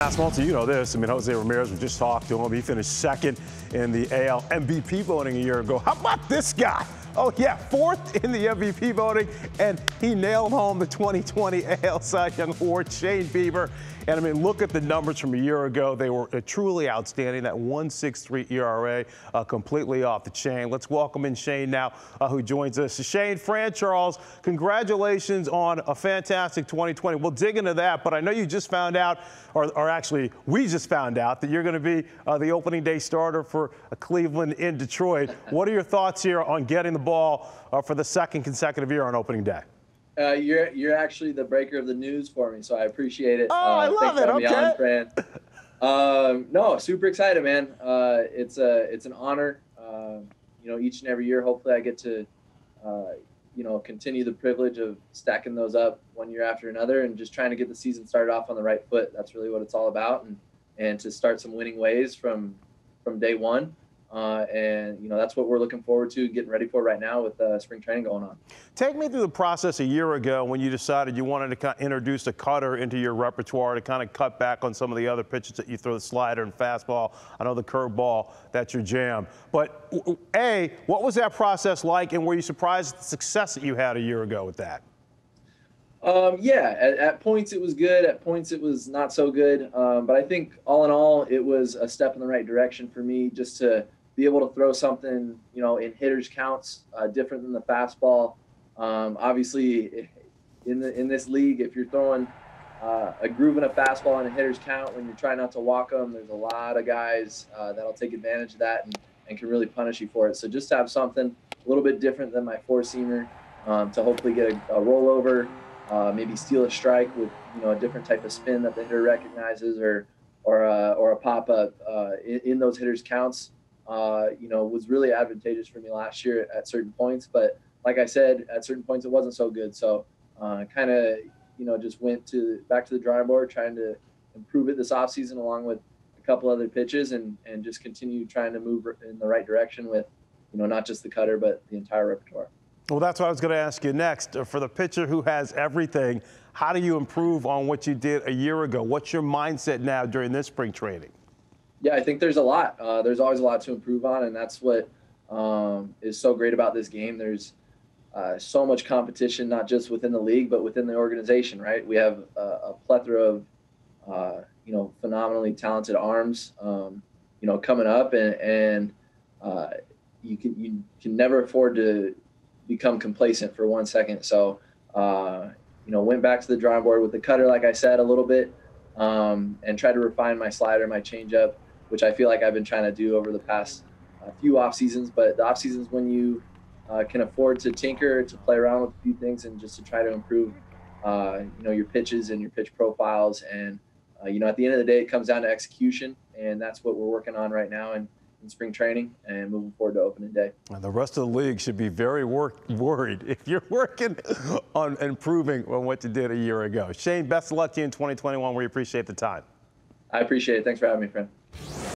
Basketball, so you know this. I mean, Jose Ramirez, we just talked to him. He finished second in the AL MVP voting a year ago. How about this guy? Oh, yeah, fourth in the MVP voting, and he nailed home the 2020 AL Cy Young Award, Shane Bieber. And, I mean, look at the numbers from a year ago. They were truly outstanding. That 1.63 ERA, completely off the chain. Let's welcome in Shane now, who joins us. Shane, Fran, Charles, congratulations on a fantastic 2020. We'll dig into that, but I know you just found out, or actually, we just found out that you're going to be the opening day starter for Cleveland in Detroit. What are your thoughts here on getting the ball for the second consecutive year on opening day? You're actually the breaker of the news for me, so I appreciate it. Oh, I love it. Okay. On, Fran. No, super excited, man. It's an honor. You know, each and every year, hopefully, I get to continue the privilege of stacking those up one year after another, and just trying to get the season started off on the right foot. That's really what it's all about, and to start some winning ways from day one. And, you know, that's what we're looking forward to, getting ready for right now with spring training going on. Take me through the process a year ago when you decided you wanted to kind of introduce a cutter into your repertoire to kind of cut back on some of the other pitches that you throw, the slider and fastball. I know the curveball, that's your jam. But, A, what was that process like, and were you surprised at the success that you had a year ago with that? Yeah, at points it was good. At points it was not so good. But I think all in all, it was a step in the right direction for me, just to be able to throw something, you know, in hitters counts, different than the fastball. Obviously, in this league, if you're throwing a groove and a fastball in a hitter's count when you're trying not to walk them, there's a lot of guys that'll take advantage of that and can really punish you for it. So just to have something a little bit different than my four-seamer to hopefully get a rollover, maybe steal a strike with, you know, a different type of spin that the hitter recognizes, or a pop-up in those hitters counts. You know, was really advantageous for me last year at certain points. But like I said, at certain points it wasn't so good. So kind of, you know, just went back to the drawing board, trying to improve it this offseason along with a couple other pitches, and just continue trying to move in the right direction with, you know, not just the cutter, but the entire repertoire. Well, that's what I was going to ask you next. For the pitcher who has everything, how do you improve on what you did a year ago? What's your mindset now during this spring training? Yeah, I think there's a lot. There's always a lot to improve on, and that's what is so great about this game. There's so much competition, not just within the league, but within the organization, right? We have a plethora of, you know, phenomenally talented arms, you know, coming up, and you can never afford to become complacent for 1 second. So, you know, went back to the drawing board with the cutter, like I said, a little bit, and tried to refine my slider, my changeup, which I feel like I've been trying to do over the past few off seasons. But the off seasons, when you can afford to tinker, to play around with a few things, and just to try to improve, you know, your pitches and your pitch profiles. And you know, at the end of the day, it comes down to execution, and that's what we're working on right now in spring training and moving forward to opening day. And the rest of the league should be very worried if you're working on improving on what you did a year ago. Shane, best of luck to you in 2021. We appreciate the time. I appreciate it. Thanks for having me, friend.